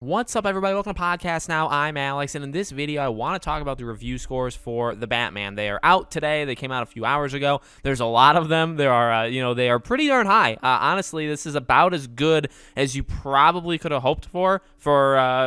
What's up, everybody? Welcome to Podcast Now. I'm Alex, and in this video, I want to talk about the review scores for The Batman. They are out today. They came out a few hours ago. There's a lot of them. There are, they are pretty darn high. Honestly, this is about as good as you probably could have hoped for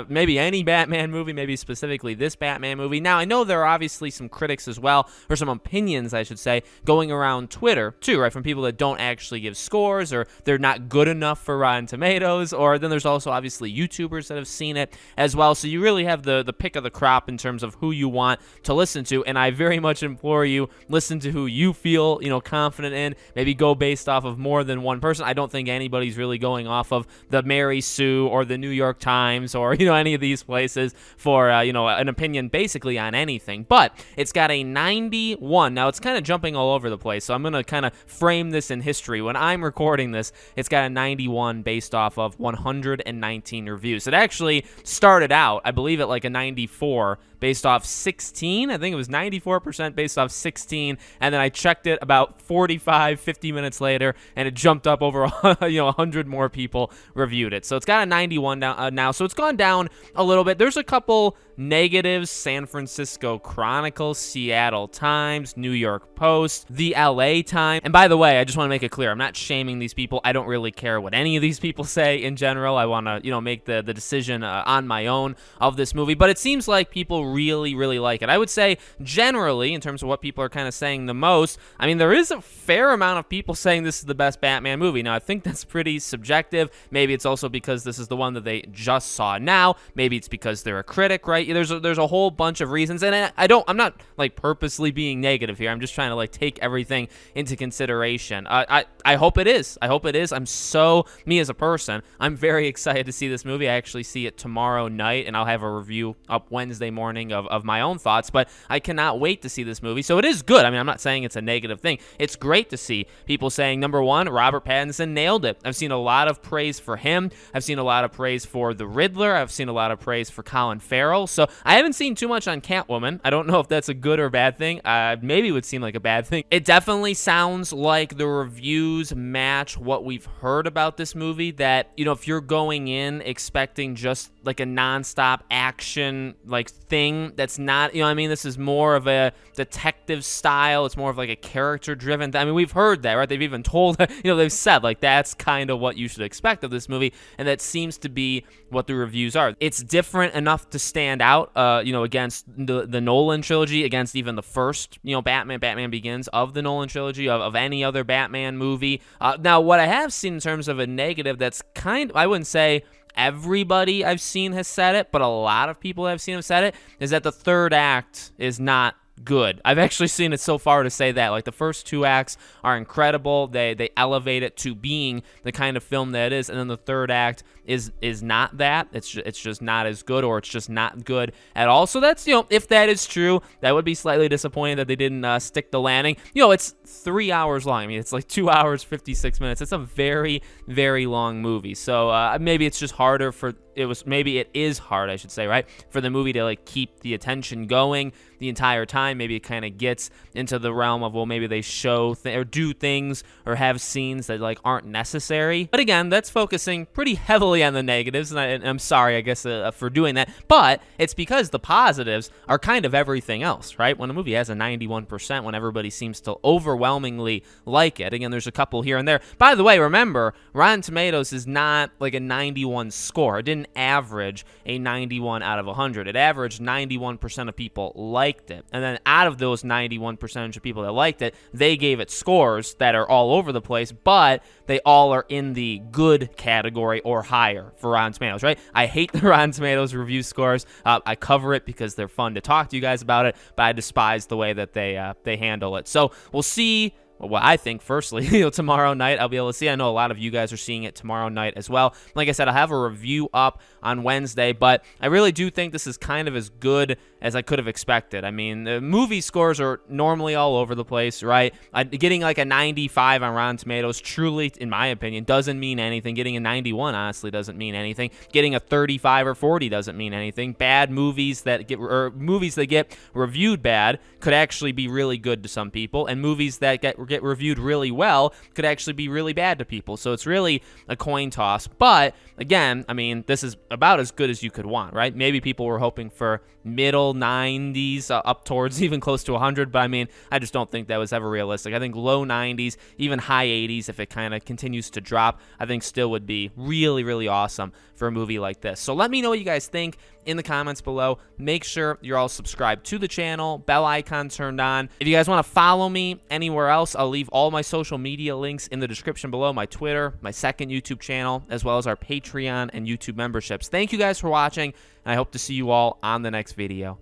maybe any Batman movie, maybe specifically this Batman movie. Now, I know there are obviously some critics as well, or some opinions, I should say, going around Twitter, too, right, from people that don't actually give scores, or they're not good enough for Rotten Tomatoes, or then there's also obviously YouTubers that have seen it as well. So you really have the pick of the crop in terms of who you want to listen to, and I very much implore you, listen to who you feel, confident in. Maybe go based off of more than one person. I don't think anybody's really going off of the Mary Sue or the New York Times or, any of these places for, an opinion basically on anything. But it's got a 91. Now, it's kind of jumping all over the place, so I'm going to kind of frame this in history. When I'm recording this, it's got a 91 based off of 119 reviews. It actually started out, I believe, at like a 94 based off 16. I think it was 94% based off 16, and then I checked it about 50 minutes later, and it jumped up over 100 more people reviewed it. So it's got a 91 now, so it's gone down a little bit. There's a couple negatives: San Francisco Chronicle, Seattle Times, New York Post, the LA Times. And by the way, I just want to make it clear, I'm not shaming these people. I don't really care what any of these people say in general. I want to, make the decision on my own of this movie. But it seems like people really, really like it. I would say generally, in terms of what people are kind of saying the most, I mean, there is a fair amount of people saying this is the best Batman movie. Now, I think that's pretty subjective. Maybe it's also because this is the one that they just saw now. Maybe it's because they're a critic, right? There's a whole bunch of reasons, and I'm not like purposely being negative here. I'm just trying to like take everything into consideration. I hope it is. I hope it is. Me as a person, I'm very excited to see this movie. I actually see it tomorrow night, and I'll have a review up Wednesday morning of my own thoughts, but I cannot wait to see this movie. So it is good. I mean, I'm not saying it's a negative thing. It's great to see people saying, number one, Robert Pattinson nailed it. I've seen a lot of praise for him. I've seen a lot of praise for the Riddler. I've seen a lot of praise for Colin Farrell. So I haven't seen too much on Catwoman. I don't know if that's a good or bad thing. Maybe it would seem like a bad thing. It definitely sounds like the reviews match what we've heard about this movie, that, if you're going in expecting just like a nonstop action like thing that's not, this is more of a detective style. It's more of like a character driven. I mean, we've heard that, right? They've even told, they've said like that's kind of what you should expect of this movie, and that seems to be what the reviews are. It's different enough to stand out, against the Nolan trilogy, against even the first, Batman Begins of the Nolan trilogy, of any other Batman movie. Now, what I have seen in terms of a negative, that's I wouldn't say everybody I've seen has said it, but a lot of people I've seen have said it, is that the third act is not good. I've actually seen it so far to say that. Like, the first two acts are incredible. They elevate it to being the kind of film that it is, and then the third act is not that. It's just not as good, or it's just not good at all. So that's, if that is true, that would be slightly disappointing that they didn't stick the landing. It's 3 hours long. I mean, it's like 2 hours, 56 minutes. It's a very, very long movie. So maybe it's just harder maybe it is hard, I should say, right, for the movie to like keep the attention going the entire time. Maybe it kind of gets into the realm of, well, maybe they show or do things or have scenes that like aren't necessary. But again, that's focusing pretty heavily on the negatives, and I'm sorry, I guess, for doing that. But it's because the positives are kind of everything else, right? When a movie has a 91%, when everybody seems to overwhelmingly like it. Again, there's a couple here and there. By the way, remember, Rotten Tomatoes is not like a 91 score. It didn't average a 91 out of 100. It averaged 91% of people liked it. And then out of those 91% of people that liked it, they gave it scores that are all over the place, but they all are in the good category or higher for Rotten Tomatoes, right? I hate the Rotten Tomatoes review scores. I cover it because they're fun to talk to you guys about it, but I despise the way that they handle it. So we'll see. Well, I think, firstly, tomorrow night I'll be able to see. I know a lot of you guys are seeing it tomorrow night as well. Like I said, I'll have a review up on Wednesday, but I really do think this is kind of as good as I could have expected. I mean, the movie scores are normally all over the place, right? Getting like a 95 on Rotten Tomatoes truly, in my opinion, doesn't mean anything. Getting a 91 honestly doesn't mean anything. Getting a 35 or 40 doesn't mean anything. Bad movies that get reviewed bad could actually be really good to some people, and movies that get get reviewed really well could actually be really bad to people. So it's really a coin toss. But again, I mean, this is about as good as you could want, right? Maybe people were hoping for middle 90s, up towards even close to 100, but I mean, I just don't think that was ever realistic. I think low 90s, even high 80s, if it kind of continues to drop, I think still would be really, really awesome for a movie like this. So let me know what you guys think in the comments below. Make sure you're all subscribed to the channel, bell icon turned on. If you guys want to follow me anywhere else, I'll leave all my social media links in the description below, my Twitter, my second YouTube channel, as well as our Patreon and YouTube memberships. Thank you guys for watching, and I hope to see you all on the next video.